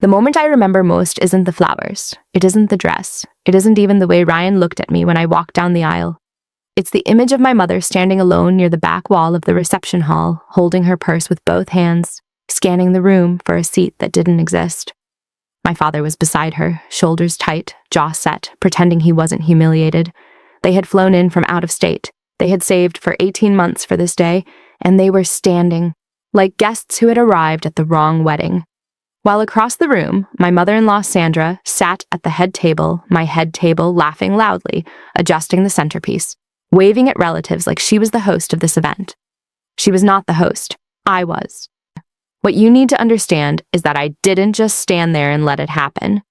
The moment I remember most isn't the flowers. It isn't the dress. It isn't even the way Ryan looked at me when I walked down the aisle. It's the image of my mother standing alone near the back wall of the reception hall, holding her purse with both hands, scanning the room for a seat that didn't exist. My father was beside her, shoulders tight, jaw set, pretending he wasn't humiliated. They had flown in from out of state. They had saved for 18 months for this day, and they were standing, like guests who had arrived at the wrong wedding. While across the room, my mother-in-law Sandra sat at the head table, my head table, laughing loudly, adjusting the centerpiece, waving at relatives like she was the host of this event. She was not the host. I was. What you need to understand is that I didn't just stand there and let it happen.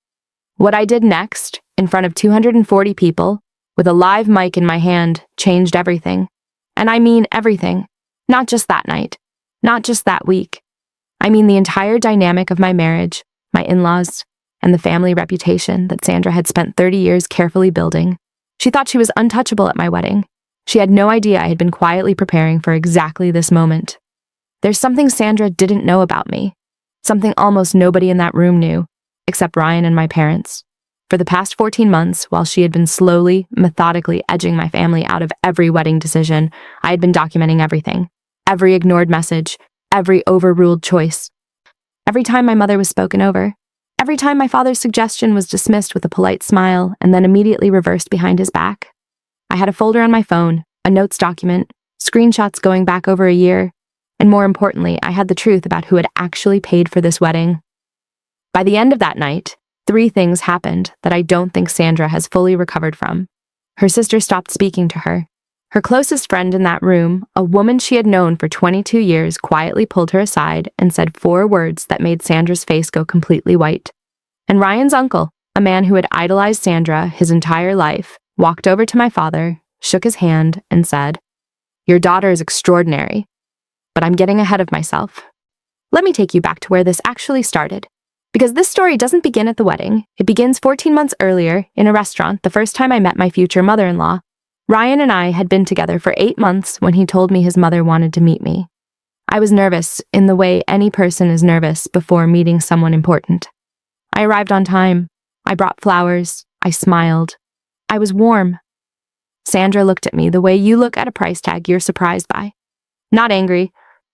What I did next, in front of 240 people, with a live mic in my hand, changed everything. And I mean everything. Not just that night. Not just that week. I mean the entire dynamic of my marriage, my in-laws, and the family reputation that Sandra had spent 30 years carefully building. She thought she was untouchable at my wedding. She had no idea I had been quietly preparing for exactly this moment. There's something Sandra didn't know about me. Something almost nobody in that room knew, except Ryan and my parents. For the past 14 months, while she had been slowly, methodically edging my family out of every wedding decision, I had been documenting everything. Every ignored message, every overruled choice. Every time my mother was spoken over. Every time my father's suggestion was dismissed with a polite smile and then immediately reversed behind his back. I had a folder on my phone, a notes document, screenshots going back over a year, and more importantly, I had the truth about who had actually paid for this wedding. By the end of that night, 3 things happened that I don't think Sandra has fully recovered from. Her sister stopped speaking to her. Her closest friend in that room, a woman she had known for 22 years, quietly pulled her aside and said 4 words that made Sandra's face go completely white. And Ryan's uncle, a man who had idolized Sandra his entire life, walked over to my father, shook his hand, and said, "Your daughter is extraordinary, but I'm getting ahead of myself. Let me take you back to where this actually started. Because this story doesn't begin at the wedding. It begins 14 months earlier, in a restaurant, the first time I met my future mother-in-law. Ryan and I had been together for 8 months when he told me his mother wanted to meet me. I was nervous in the way any person is nervous before meeting someone important. I arrived on time. I brought flowers. I smiled. I was warm. Sandra looked at me the way you look at a price tag you're surprised by. Not angry,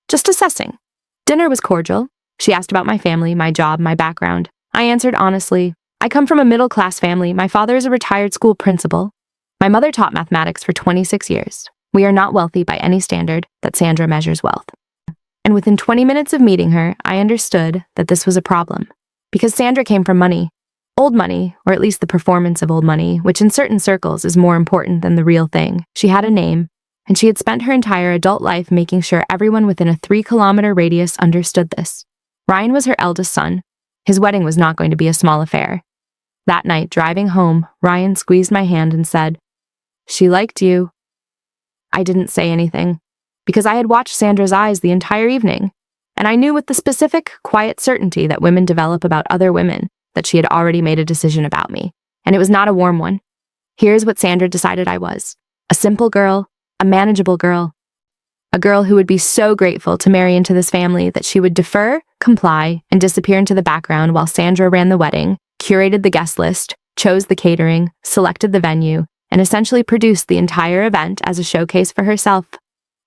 just assessing. Dinner was cordial. She asked about my family, my job, my background. I answered honestly. I come from a middle-class family. My father is a retired school principal. My mother taught mathematics for 26 years. We are not wealthy by any standard that Sandra measures wealth. And within 20 minutes of meeting her, I understood that this was a problem. Because Sandra came from money. Old money, or at least the performance of old money, which in certain circles is more important than the real thing. She had a name, and she had spent her entire adult life making sure everyone within a 3-kilometer radius understood this. Ryan was her eldest son. His wedding was not going to be a small affair. That night, driving home, Ryan squeezed my hand and said, "She liked you." I didn't say anything, because I had watched Sandra's eyes the entire evening, and I knew with the specific, quiet certainty that women develop about other women that she had already made a decision about me, and it was not a warm one. Here's what Sandra decided I was: a simple girl, a manageable girl, a girl who would be so grateful to marry into this family that she would defer, comply, and disappear into the background while Sandra ran the wedding, curated the guest list, chose the catering, selected the venue, and essentially produced the entire event as a showcase for herself.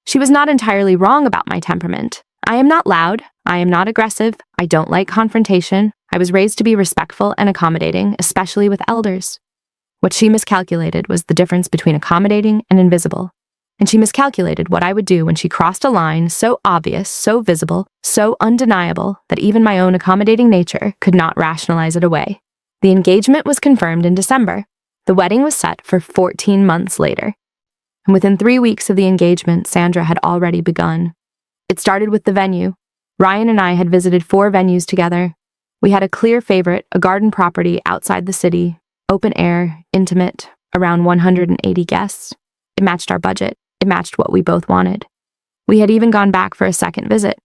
She was not entirely wrong about my temperament. I am not loud. I am not aggressive. I don't like confrontation. I was raised to be respectful and accommodating, especially with elders. What she miscalculated was the difference between accommodating and invisible. And she miscalculated what I would do when she crossed a line so obvious, so visible, so undeniable that even my own accommodating nature could not rationalize it away. The engagement was confirmed in December. The wedding was set for 14 months later. And within 3 weeks of the engagement, Sandra had already begun. It started with the venue. Ryan and I had visited 4 venues together. We had a clear favorite, a garden property outside the city, open air, intimate, around 180 guests. It matched our budget. It matched what we both wanted. We had even gone back for a second visit.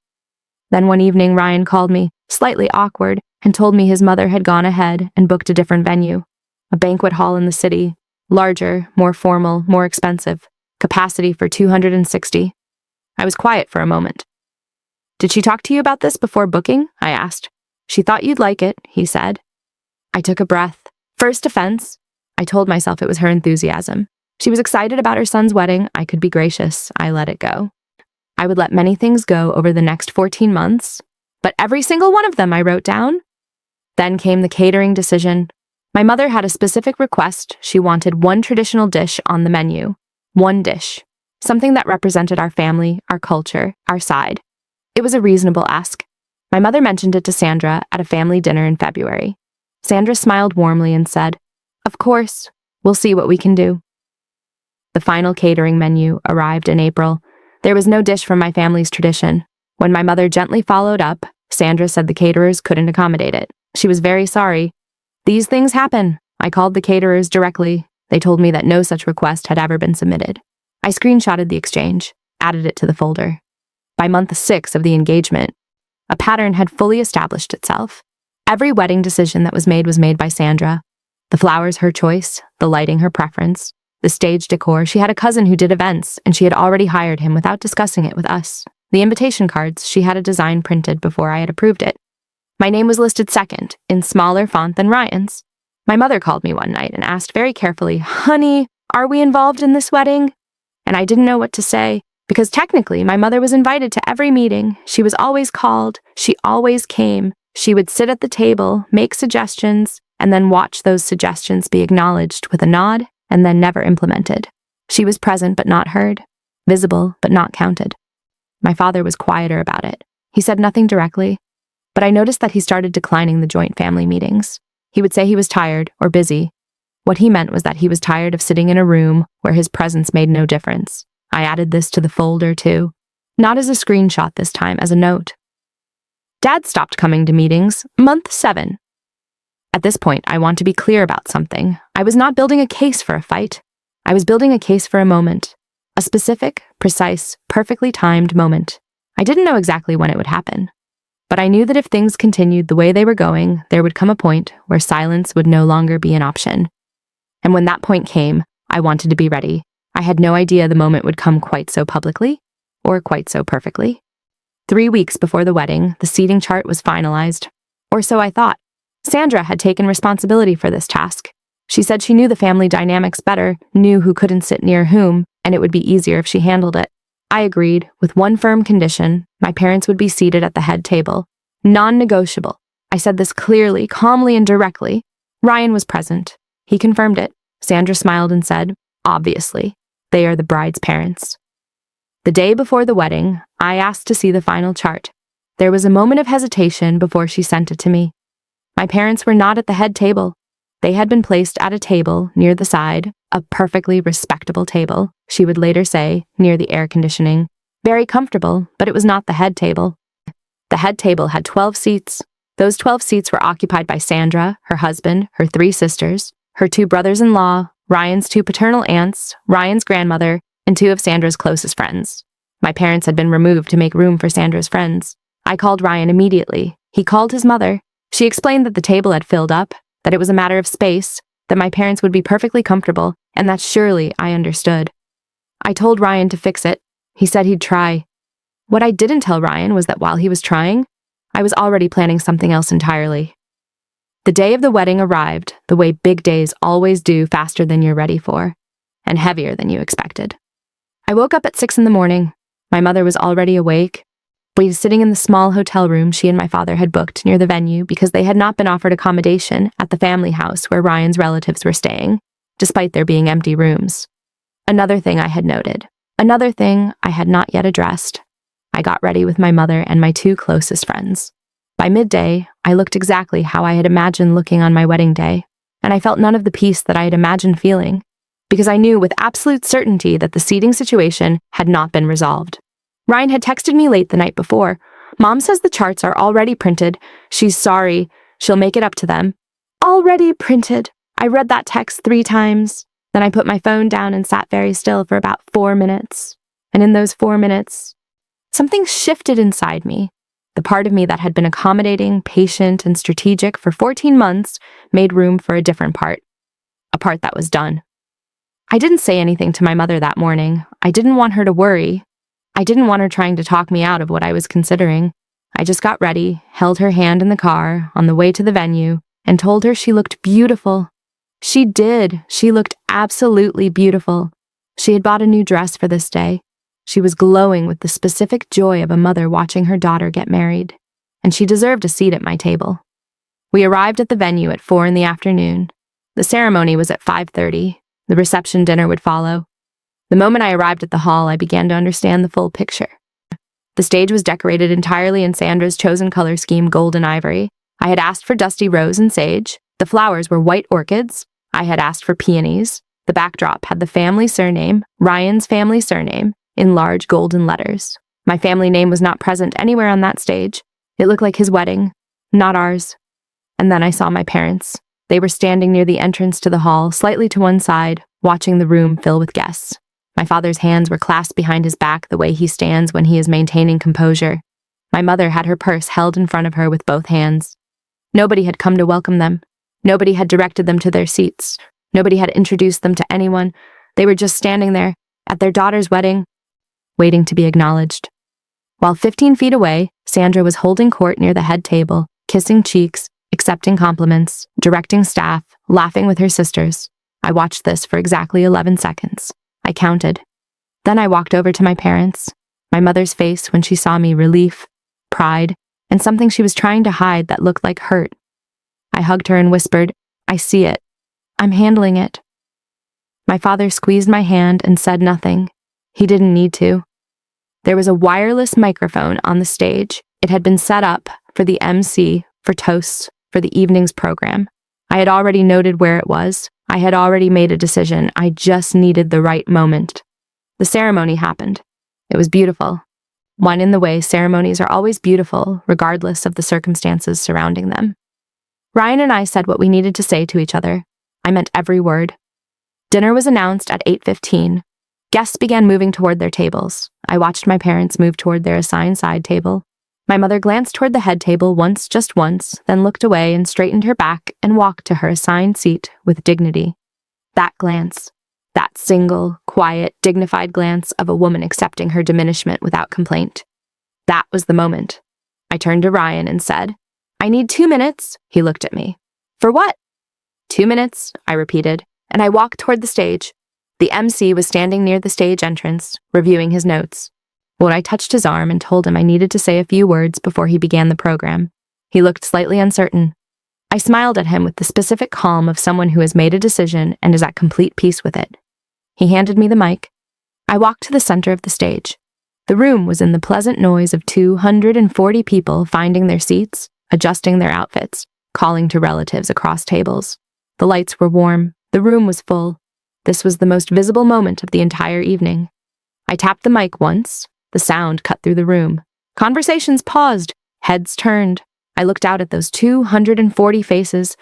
Then one evening, Ryan called me, slightly awkward, and told me his mother had gone ahead and booked a different venue. A banquet hall in the city, larger, more formal, more expensive, capacity for 260. I was quiet for a moment. "Did she talk to you about this before booking?" I asked. She thought you'd like it, he said. I took a breath. First offense. I told myself it was her enthusiasm. She was excited about her son's wedding. I could be gracious. I let it go. I would let many things go over the next 14 months, but every single one of them I wrote down. Then came the catering decision. My mother had a specific request. She wanted one traditional dish on the menu. One dish. Something that represented our family, our culture, our side. It was a reasonable ask. My mother mentioned it to Sandra at a family dinner in February. Sandra smiled warmly and said, "Of course, we'll see what we can do." The final catering menu arrived in April. There was no dish from my family's tradition. When my mother gently followed up, Sandra said the caterers couldn't accommodate it. She was very sorry. These things happen. I called the caterers directly. They told me that no such request had ever been submitted. I screenshotted the exchange, added it to the folder. By month 6 of the engagement, a pattern had fully established itself. Every wedding decision that was made by Sandra. The flowers her choice, the lighting her preference, the stage decor. She had a cousin who did events, and she had already hired him without discussing it with us. The invitation cards, she had a design printed before I had approved it. My name was listed second, in smaller font than Ryan's. My mother called me one night and asked very carefully, "Honey, are we involved in this wedding?" And I didn't know what to say, because technically my mother was invited to every meeting. She was always called. She always came. She would sit at the table, make suggestions, and then watch those suggestions be acknowledged with a nod and then never implemented. She was present but not heard, visible but not counted. My father was quieter about it. He said nothing directly, but I noticed that he started declining the joint family meetings. He would say he was tired or busy. What he meant was that he was tired of sitting in a room where his presence made no difference. I added this to the folder too, not as a screenshot this time, as a note. Dad stopped coming to meetings, month 7. At this point, I want to be clear about something. I was not building a case for a fight. I was building a case for a moment. A specific, precise, perfectly timed moment. I didn't know exactly when it would happen. But I knew that if things continued the way they were going, there would come a point where silence would no longer be an option. And when that point came, I wanted to be ready. I had no idea the moment would come quite so publicly, or quite so perfectly. 3 weeks before the wedding, the seating chart was finalized. Or so I thought. Sandra had taken responsibility for this task. She said she knew the family dynamics better, knew who couldn't sit near whom, and it would be easier if she handled it. I agreed, with one firm condition: my parents would be seated at the head table. Non-negotiable. I said this clearly, calmly, and directly. Ryan was present. He confirmed it. Sandra smiled and said, "Obviously, they are the bride's parents." The day before the wedding, I asked to see the final chart. There was a moment of hesitation before she sent it to me. My parents were not at the head table. They had been placed at a table near the side, a perfectly respectable table, she would later say, near the air conditioning. Very comfortable, but it was not the head table. The head table had 12 seats. Those 12 seats were occupied by Sandra, her husband, her 3 sisters, her 2 brothers-in-law, Ryan's 2 paternal aunts, Ryan's grandmother, and 2 of Sandra's closest friends. My parents had been removed to make room for Sandra's friends. I called Ryan immediately. He called his mother. She explained that the table had filled up, that it was a matter of space, that my parents would be perfectly comfortable, and that surely I understood. I told Ryan to fix it. He said he'd try. What I didn't tell Ryan was that while he was trying, I was already planning something else entirely. The day of the wedding arrived, the way big days always do, faster than you're ready for, and heavier than you expected. I woke up at 6 in the morning. My mother was already awake. We were sitting in the small hotel room she and my father had booked near the venue because they had not been offered accommodation at the family house where Ryan's relatives were staying, despite there being empty rooms. Another thing I had noted. Another thing I had not yet addressed. I got ready with my mother and my 2 closest friends. By midday, I looked exactly how I had imagined looking on my wedding day, and I felt none of the peace that I had imagined feeling, because I knew with absolute certainty that the seating situation had not been resolved. Ryan had texted me late the night before. "Mom says the charts are already printed. She's sorry. She'll make it up to them." Already printed. I read that text 3 times. Then I put my phone down and sat very still for about 4 minutes. And in those 4 minutes, something shifted inside me. The part of me that had been accommodating, patient, and strategic for 14 months made room for a different part. A part that was done. I didn't say anything to my mother that morning. I didn't want her to worry. I didn't want her trying to talk me out of what I was considering. I just got ready, held her hand in the car on the way to the venue, and told her she looked beautiful. She did. She looked absolutely beautiful. She had bought a new dress for this day. She was glowing with the specific joy of a mother watching her daughter get married, and she deserved a seat at my table. We arrived at the venue at 4 in the afternoon. The ceremony was at 5:30. The reception dinner would follow. The moment I arrived at the hall, I began to understand the full picture. The stage was decorated entirely in Sandra's chosen color scheme, gold and ivory. I had asked for dusty rose and sage. The flowers were white orchids. I had asked for peonies. The backdrop had the family surname, Ryan's family surname, in large golden letters. My family name was not present anywhere on that stage. It looked like his wedding, not ours. And then I saw my parents. They were standing near the entrance to the hall, slightly to one side, watching the room fill with guests. My father's hands were clasped behind his back the way he stands when he is maintaining composure. My mother had her purse held in front of her with both hands. Nobody had come to welcome them. Nobody had directed them to their seats. Nobody had introduced them to anyone. They were just standing there, at their daughter's wedding, waiting to be acknowledged. While 15 feet away, Sandra was holding court near the head table, kissing cheeks, accepting compliments, directing staff, laughing with her sisters. I watched this for exactly 11 seconds. I counted. Then I walked over to my parents. My mother's face when she saw me, relief, pride, and something she was trying to hide that looked like hurt. I hugged her and whispered, "I see it. I'm handling it." My father squeezed my hand and said nothing. He didn't need to. There was a wireless microphone on the stage. It had been set up for the MC, for toasts, for the evening's program. I had already noted where it was. I had already made a decision. I just needed the right moment. The ceremony happened. It was beautiful. One in the way ceremonies are always beautiful, regardless of the circumstances surrounding them. Ryan and I said what we needed to say to each other. I meant every word. Dinner was announced at 8:15. Guests began moving toward their tables. I watched my parents move toward their assigned side table. My mother glanced toward the head table once, just once, then looked away and straightened her back and walked to her assigned seat with dignity. That glance, that single, quiet, dignified glance of a woman accepting her diminishment without complaint. That was the moment. I turned to Ryan and said, "I need 2 minutes." He looked at me. "For what?" "2 minutes," I repeated, and I walked toward the stage. The MC was standing near the stage entrance, reviewing his notes. When I touched his arm and told him I needed to say a few words before he began the program, he looked slightly uncertain. I smiled at him with the specific calm of someone who has made a decision and is at complete peace with it. He handed me the mic. I walked to the center of the stage. The room was in the pleasant noise of 240 people finding their seats, adjusting their outfits, calling to relatives across tables. The lights were warm. The room was full. This was the most visible moment of the entire evening. I tapped the mic once. The sound cut through the room. Conversations paused. Heads turned. I looked out at those 240 faces.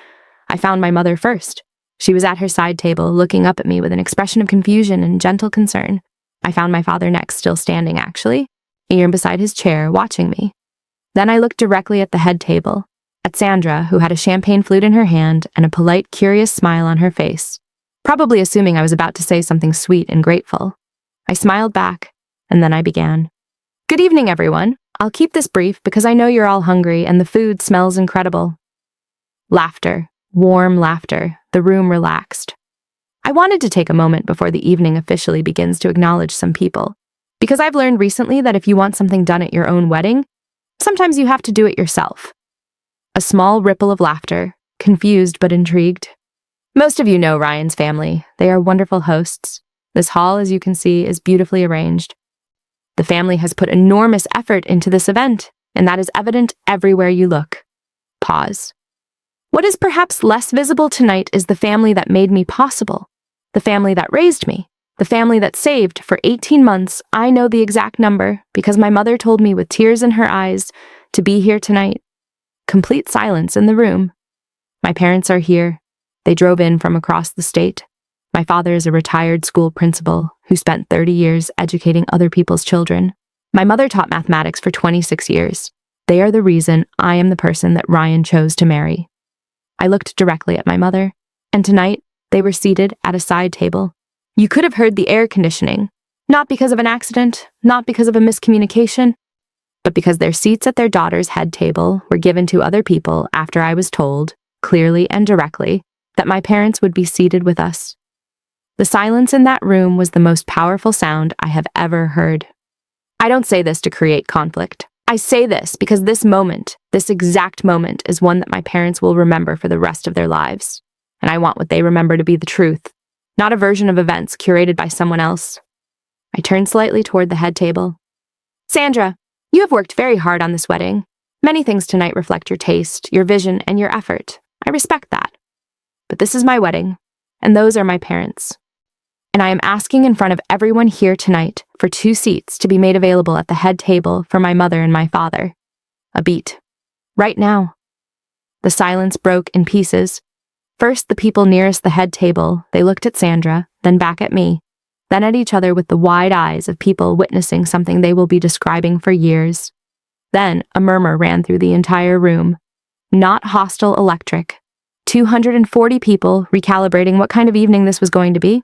I found my mother first. She was at her side table, looking up at me with an expression of confusion and gentle concern. I found my father next, still standing, actually, near beside his chair, watching me. Then I looked directly at the head table, at Sandra, who had a champagne flute in her hand and a polite, curious smile on her face, probably assuming I was about to say something sweet and grateful. I smiled back, and then I began. "Good evening, everyone. I'll keep this brief because I know you're all hungry and the food smells incredible." Laughter, warm laughter. The room relaxed. I wanted to take a moment before the evening officially begins to acknowledge some people, because I've learned recently that if you want something done at your own wedding, sometimes you have to do it yourself. A small ripple of laughter, confused but intrigued. Most of you know Ryan's family. They are wonderful hosts. This hall, as you can see, is beautifully arranged. The family has put enormous effort into this event, and that is evident everywhere you look. Pause. What is perhaps less visible tonight is the family that made me possible, the family that raised me, the family that saved for 18 months. I know the exact number because my mother told me with tears in her eyes to be here tonight. Complete silence in the room. My parents are here. They drove in from across the state. My father is a retired school principal who spent 30 years educating other people's children. My mother taught mathematics for 26 years. They are the reason I am the person that Ryan chose to marry. I looked directly at my mother, and tonight they were seated at a side table. You could have heard the air conditioning, not because of an accident, not because of a miscommunication. but because their seats at their daughter's head table were given to other people after I was told, clearly and directly, that my parents would be seated with us. The silence in that room was the most powerful sound I have ever heard. I don't say this to create conflict. I say this because this moment, this exact moment, is one that my parents will remember for the rest of their lives. And I want what they remember to be the truth, not a version of events curated by someone else. I turned slightly toward the head table. Sandra, you have worked very hard on this wedding. Many things tonight reflect your taste, your vision, and your effort. I respect that. But this is my wedding, and those are my parents. And I am asking in front of everyone here tonight for 2 seats to be made available at the head table for my mother and my father. A beat. Right now. The silence broke in pieces. First, the people nearest the head table, they looked at Sandra, then back at me, then at each other with the wide eyes of people witnessing something they will be describing for years. Then, a murmur ran through the entire room. Not hostile, electric. 240 people recalibrating what kind of evening this was going to be.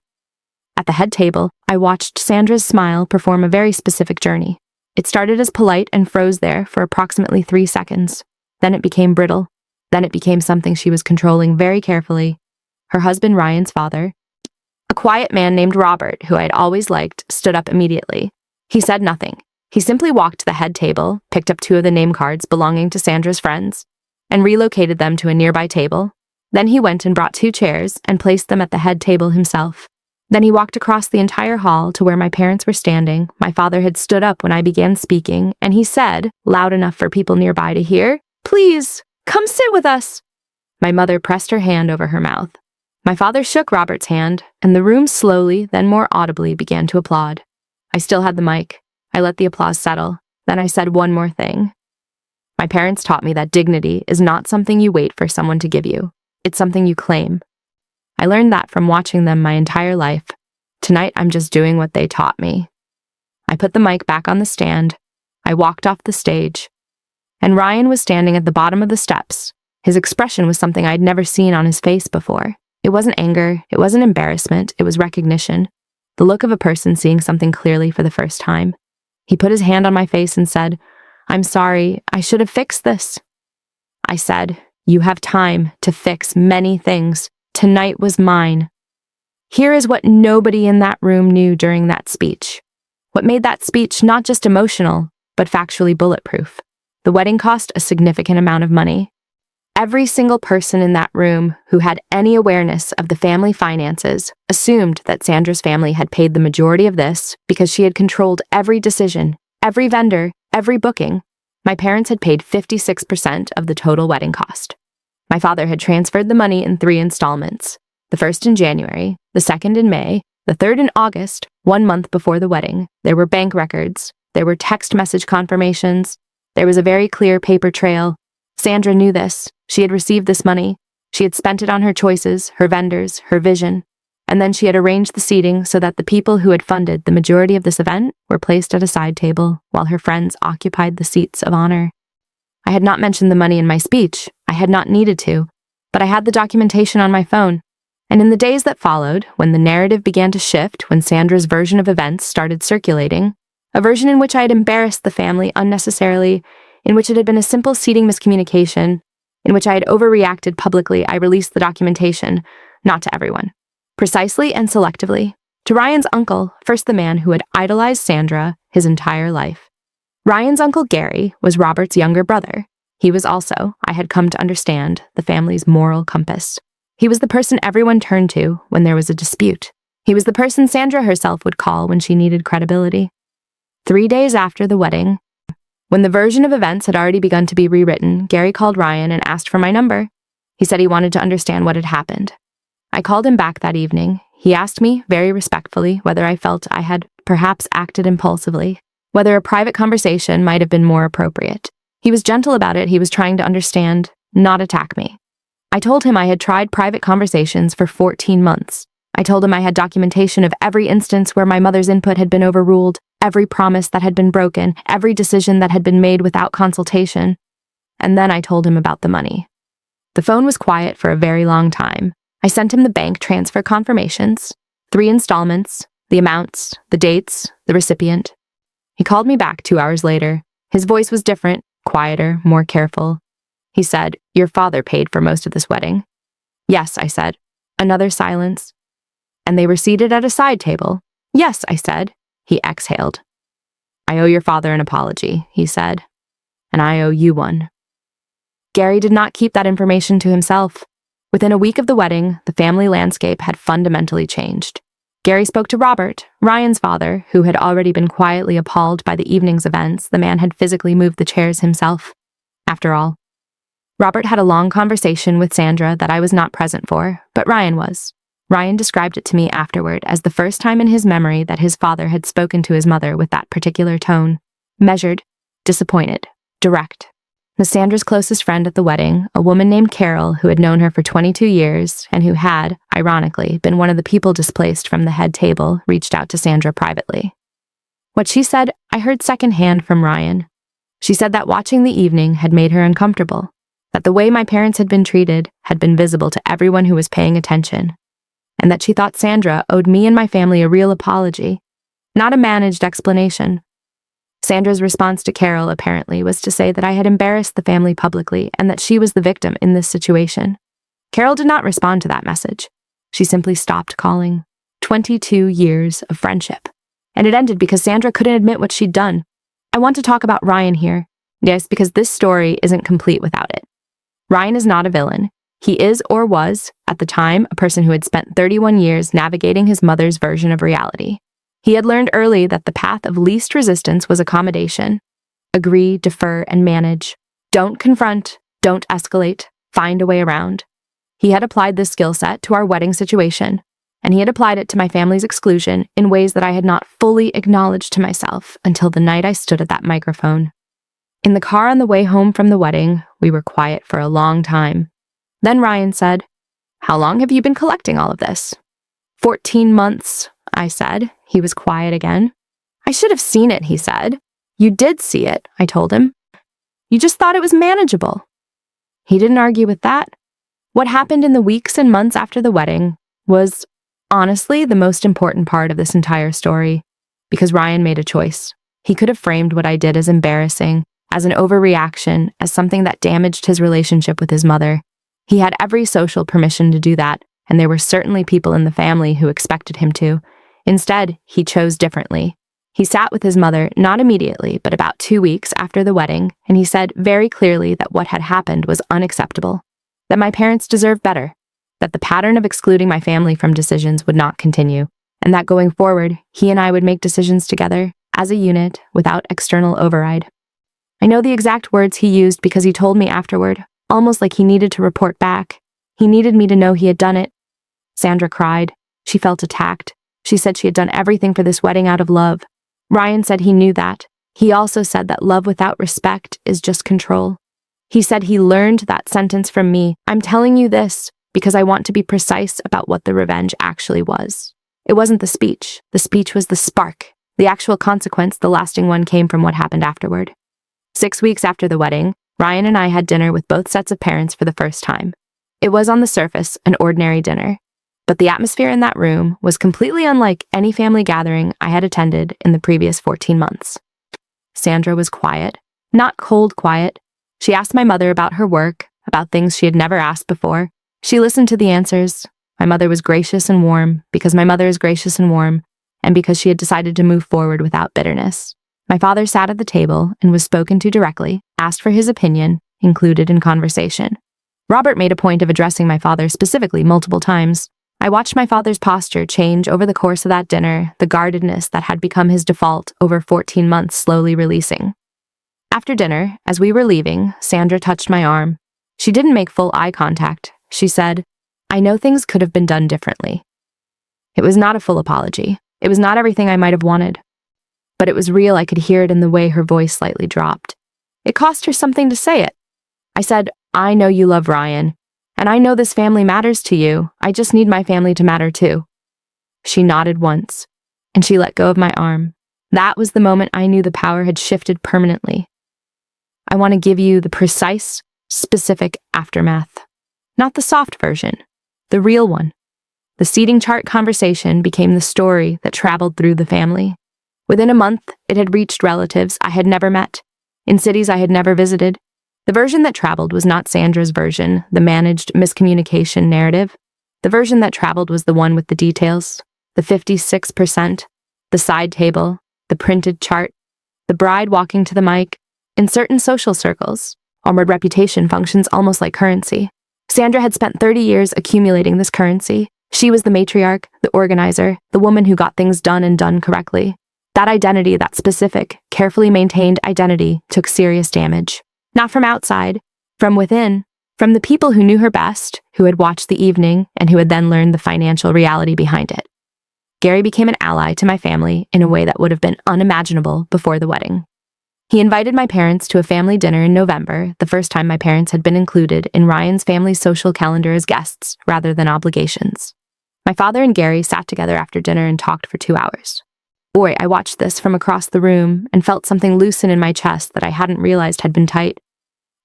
At the head table, I watched Sandra's smile perform a very specific journey. It started as polite and froze there for approximately 3 seconds. Then it became brittle. Then it became something she was controlling very carefully. Her husband, Ryan's father, a quiet man named Robert, who I had always liked, stood up immediately. He said nothing. He simply walked to the head table, picked up 2 of the name cards belonging to Sandra's friends, and relocated them to a nearby table. Then he went and brought 2 chairs and placed them at the head table himself. Then he walked across the entire hall to where my parents were standing. My father had stood up when I began speaking, and he said, loud enough for people nearby to hear, "Please, come sit with us." My mother pressed her hand over her mouth. My father shook Robert's hand, and the room slowly, then more audibly, began to applaud. I still had the mic. I let the applause settle. Then I said one more thing. My parents taught me that dignity is not something you wait for someone to give you. It's something you claim. I learned that from watching them my entire life. Tonight, I'm just doing what they taught me. I put the mic back on the stand. I walked off the stage. And Ryan was standing at the bottom of the steps. His expression was something I'd never seen on his face before. It wasn't anger. It wasn't embarrassment. It was recognition. The look of a person seeing something clearly for the first time. He put his hand on my face and said, "I'm sorry. I should have fixed this." I said, "You have time to fix many things. Tonight was mine." Here is what nobody in that room knew during that speech. What made that speech not just emotional, but factually bulletproof. The wedding cost a significant amount of money. Every single person in that room who had any awareness of the family finances assumed that Sandra's family had paid the majority of this because she had controlled every decision, every vendor, every booking. My parents had paid 56% of the total wedding cost. My father had transferred the money in 3 installments, the first in January, the second in May, the third in August, 1 month before the wedding. There were bank records. There were text message confirmations. There was a very clear paper trail. Sandra knew this. She had received this money. She had spent it on her choices, her vendors, her vision. And then she had arranged the seating so that the people who had funded the majority of this event were placed at a side table while her friends occupied the seats of honor. I had not mentioned the money in my speech. I had not needed to, but I had the documentation on my phone. And in the days that followed, when the narrative began to shift, when Sandra's version of events started circulating, a version in which I had embarrassed the family unnecessarily, in which it had been a simple seating miscommunication, in which I had overreacted publicly, I released the documentation, not to everyone. Precisely and selectively. To Ryan's uncle, first the man who had idolized Sandra his entire life. Ryan's uncle Gary was Robert's younger brother. He was also, I had come to understand, the family's moral compass. He was the person everyone turned to when there was a dispute. He was the person Sandra herself would call when she needed credibility. 3 days after the wedding, when the version of events had already begun to be rewritten, Gary called Ryan and asked for my number. He said he wanted to understand what had happened. I called him back that evening. He asked me, very respectfully, whether I felt I had perhaps acted impulsively, whether a private conversation might have been more appropriate. He was gentle about it. He was trying to understand, not attack me. I told him I had tried private conversations for 14 months. I told him I had documentation of every instance where my mother's input had been overruled, every promise that had been broken, every decision that had been made without consultation. And then I told him about the money. The phone was quiet for a very long time. I sent him the bank transfer confirmations, 3 installments, the amounts, the dates, the recipient. He called me back 2 hours later. His voice was different, quieter, more careful. He said, "Your father paid for most of this wedding." "Yes," I said. Another silence. "And they were seated at a side table?" "Yes," I said. He exhaled. "I owe your father an apology," he said. "And I owe you one." Gary did not keep that information to himself. Within a week of the wedding, the family landscape had fundamentally changed. Gary spoke to Robert, Ryan's father, who had already been quietly appalled by the evening's events. The man had physically moved the chairs himself. After all, Robert had a long conversation with Sandra that I was not present for, but Ryan was. Ryan described it to me afterward as the first time in his memory that his father had spoken to his mother with that particular tone. Measured, disappointed, direct. As Sandra's closest friend at the wedding, a woman named Carol, who had known her for 22 years and who had, ironically, been one of the people displaced from the head table, reached out to Sandra privately. What she said, I heard secondhand from Ryan. She said that watching the evening had made her uncomfortable, that the way my parents had been treated had been visible to everyone who was paying attention, and that she thought Sandra owed me and my family a real apology, not a managed explanation. Sandra's response to Carol, apparently, was to say that I had embarrassed the family publicly and that she was the victim in this situation. Carol did not respond to that message. She simply stopped calling. 22 years of friendship. And it ended because Sandra couldn't admit what she'd done. I want to talk about Ryan here. Yes, because this story isn't complete without it. Ryan is not a villain. He is, or was, at the time, a person who had spent 31 years navigating his mother's version of reality. He had learned early that the path of least resistance was accommodation. Agree, defer, and manage. Don't confront, don't escalate, find a way around. He had applied this skill set to our wedding situation, and he had applied it to my family's exclusion in ways that I had not fully acknowledged to myself until the night I stood at that microphone. In the car on the way home from the wedding, we were quiet for a long time. Then Ryan said, "How long have you been collecting all of this?" 14 months, I said. He was quiet again. "I should have seen it," he said. "You did see it," I told him. "You just thought it was manageable." He didn't argue with that. What happened in the weeks and months after the wedding was, honestly, the most important part of this entire story, because Ryan made a choice. He could have framed what I did as embarrassing, as an overreaction, as something that damaged his relationship with his mother. He had every social permission to do that, and there were certainly people in the family who expected him to. Instead, he chose differently. He sat with his mother, not immediately, but about 2 weeks after the wedding, and he said very clearly that what had happened was unacceptable, that my parents deserved better, that the pattern of excluding my family from decisions would not continue, and that going forward, he and I would make decisions together, as a unit, without external override. I know the exact words he used because he told me afterward, almost like he needed to report back. He needed me to know he had done it. Sandra cried. She felt attacked. She said she had done everything for this wedding out of love. Ryan said he knew that. He also said that love without respect is just control. He said he learned that sentence from me. I'm telling you this because I want to be precise about what the revenge actually was. It wasn't the speech. The speech was the spark. The actual consequence, the lasting one, came from what happened afterward. 6 weeks after the wedding, Ryan and I had dinner with both sets of parents for the first time. It was on the surface an ordinary dinner, but the atmosphere in that room was completely unlike any family gathering I had attended in the previous 14 months. Sandra was quiet, not cold quiet. She asked my mother about her work, about things she had never asked before. She listened to the answers. My mother was gracious and warm because my mother is gracious and warm, and because she had decided to move forward without bitterness. My father sat at the table and was spoken to directly, asked for his opinion, included in conversation. Robert made a point of addressing my father specifically multiple times. I watched my father's posture change over the course of that dinner, the guardedness that had become his default over 14 months slowly releasing. After dinner, as we were leaving, Sandra touched my arm. She didn't make full eye contact. She said, "I know things could have been done differently." It was not a full apology. It was not everything I might have wanted. But it was real. I could hear it in the way her voice slightly dropped. It cost her something to say it. I said, "I know you love Ryan, and I know this family matters to you. I just need my family to matter too." She nodded once, and she let go of my arm. That was the moment I knew the power had shifted permanently. I want to give you the precise, specific aftermath. Not the soft version, the real one. The seating chart conversation became the story that traveled through the family. Within a month, it had reached relatives I had never met. in cities I had never visited. The version that traveled was not Sandra's version, the managed miscommunication narrative. The version that traveled was the one with the details, the 56%, the side table, the printed chart, the bride walking to the mic. In certain social circles, onward reputation functions almost like currency. Sandra had spent 30 years accumulating this currency. She was the matriarch, the organizer, the woman who got things done and done correctly. That identity, that specific, carefully maintained identity, took serious damage. Not from outside, from within, from the people who knew her best, who had watched the evening, and who had then learned the financial reality behind it. Gary became an ally to my family in a way that would have been unimaginable before the wedding. He invited my parents to a family dinner in November, the first time my parents had been included in Ryan's family's social calendar as guests rather than obligations. My father and Gary sat together after dinner and talked for 2 hours. Boy, I watched this from across the room and felt something loosen in my chest that I hadn't realized had been tight.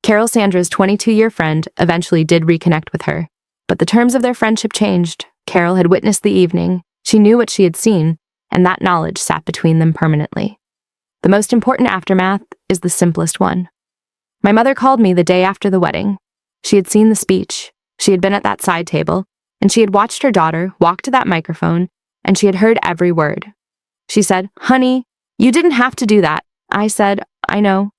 Carol, Sandra's 22-year friend, eventually did reconnect with her, but the terms of their friendship changed. Carol had witnessed the evening, she knew what she had seen, and that knowledge sat between them permanently. The most important aftermath is the simplest one. My mother called me the day after the wedding. She had seen the speech, she had been at that side table, and she had watched her daughter walk to that microphone, and she had heard every word. She said, "Honey, you didn't have to do that." I said, "I know."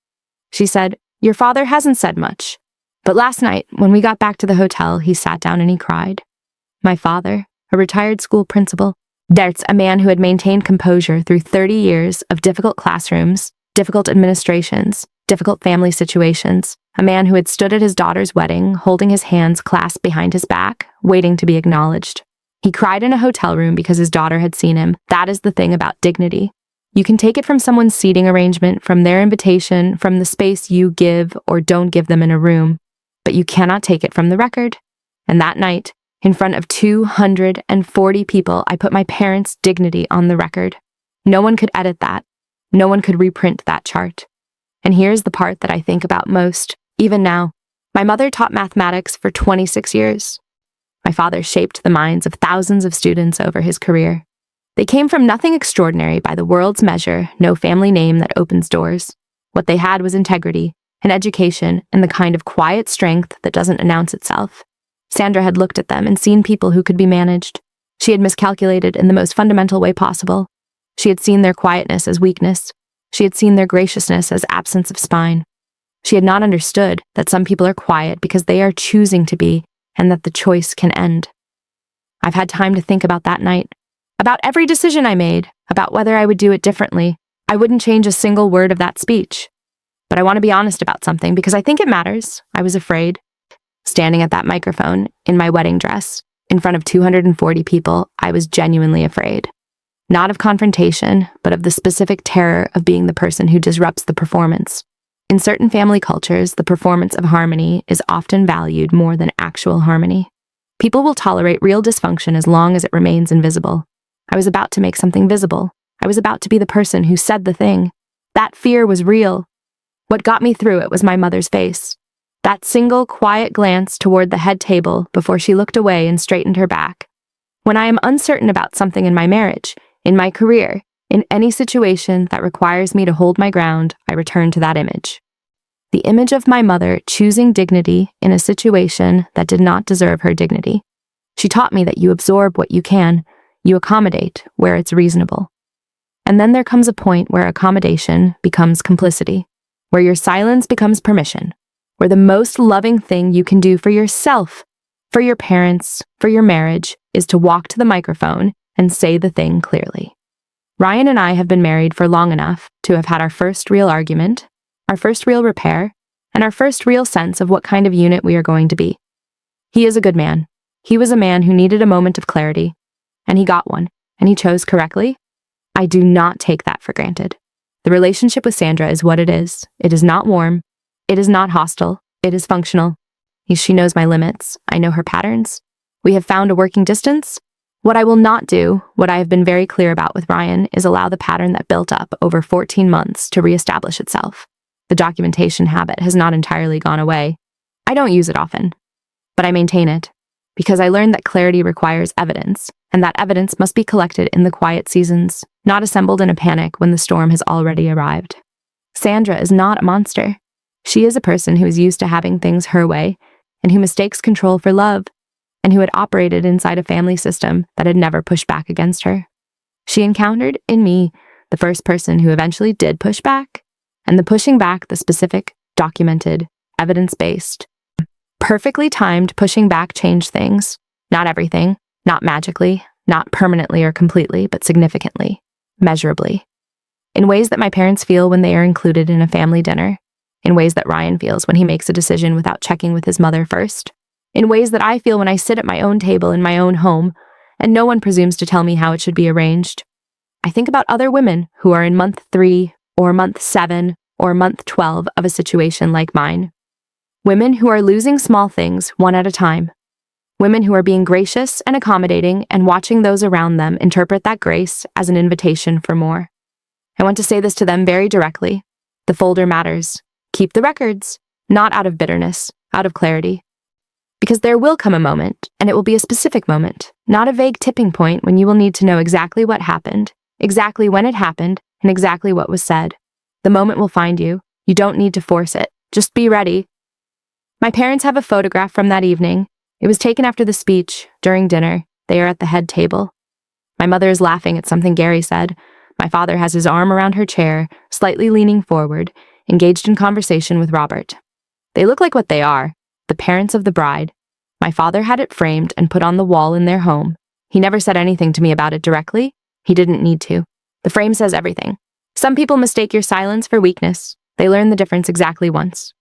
She said, "Your father hasn't said much." But last night, when we got back to the hotel, he sat down and he cried. My father, a retired school principal, that's a man who had maintained composure through 30 years of difficult classrooms, difficult administrations, difficult family situations, a man who had stood at his daughter's wedding, holding his hands clasped behind his back, waiting to be acknowledged. He cried in a hotel room because his daughter had seen him. That is the thing about dignity. You can take it from someone's seating arrangement, from their invitation, from the space you give or don't give them in a room, but you cannot take it from the record. And that night, in front of 240 people, I put my parents' dignity on the record. No one could edit that. No one could reprint that chart. And here's the part that I think about most, even now. My mother taught mathematics for 26 years. My father shaped the minds of thousands of students over his career. They came from nothing extraordinary by the world's measure, no family name that opens doors. What they had was integrity, an education, and the kind of quiet strength that doesn't announce itself. Sandra had looked at them and seen people who could be managed. She had miscalculated in the most fundamental way possible. She had seen their quietness as weakness. She had seen their graciousness as absence of spine. She had not understood that some people are quiet because they are choosing to be, and that the choice can end. I've had time to think about that night, about every decision I made, about whether I would do it differently. I wouldn't change a single word of that speech. But I want to be honest about something because I think it matters. I was afraid. Standing at that microphone, in my wedding dress, in front of 240 people, I was genuinely afraid. Not of confrontation, but of the specific terror of being the person who disrupts the performance. In certain family cultures, the performance of harmony is often valued more than actual harmony. People will tolerate real dysfunction as long as it remains invisible. I was about to make something visible. I was about to be the person who said the thing. That fear was real. What got me through it was my mother's face. That single, quiet glance toward the head table before she looked away and straightened her back. When I am uncertain about something in my marriage, in my career, in any situation that requires me to hold my ground, I return to that image. The image of my mother choosing dignity in a situation that did not deserve her dignity. She taught me that you absorb what you can, you accommodate where it's reasonable. And then there comes a point where accommodation becomes complicity, where your silence becomes permission, where the most loving thing you can do for yourself, for your parents, for your marriage, is to walk to the microphone and say the thing clearly. Ryan and I have been married for long enough to have had our first real argument, our first real repair, and our first real sense of what kind of unit we are going to be. He is a good man. He was a man who needed a moment of clarity, and he got one, and he chose correctly. I do not take that for granted. The relationship with Sandra is what it is. It is not warm. It is not hostile. It is functional. She knows my limits. I know her patterns. We have found a working distance. What I will not do, what I have been very clear about with Ryan, is allow the pattern that built up over 14 months to reestablish itself. The documentation habit has not entirely gone away. I don't use it often, but I maintain it, because I learned that clarity requires evidence, and that evidence must be collected in the quiet seasons, not assembled in a panic when the storm has already arrived. Sandra is not a monster. She is a person who is used to having things her way, and who mistakes control for love, and who had operated inside a family system that had never pushed back against her. She encountered, in me, the first person who eventually did push back, and the pushing back, the specific, documented, evidence-based, perfectly timed pushing back changed things. Not everything, not magically, not permanently or completely, but significantly, measurably. In ways that my parents feel when they are included in a family dinner, in ways that Ryan feels when he makes a decision without checking with his mother first, in ways that I feel when I sit at my own table in my own home, and no one presumes to tell me how it should be arranged. I think about other women who are in month 3, or month 7, or month 12 of a situation like mine. Women who are losing small things one at a time. Women who are being gracious and accommodating and watching those around them interpret that grace as an invitation for more. I want to say this to them very directly. The folder matters. Keep the records, not out of bitterness, out of clarity. Because there will come a moment, and it will be a specific moment, not a vague tipping point when you will need to know exactly what happened, exactly when it happened, and exactly what was said. The moment will find you. You don't need to force it. Just be ready. My parents have a photograph from that evening. It was taken after the speech, during dinner. They are at the head table. My mother is laughing at something Gary said. My father has his arm around her chair, slightly leaning forward, engaged in conversation with Robert. They look like what they are, the parents of the bride. My father had it framed and put on the wall in their home. He never said anything to me about it directly. He didn't need to. The frame says everything. Some people mistake your silence for weakness. They learn the difference exactly once.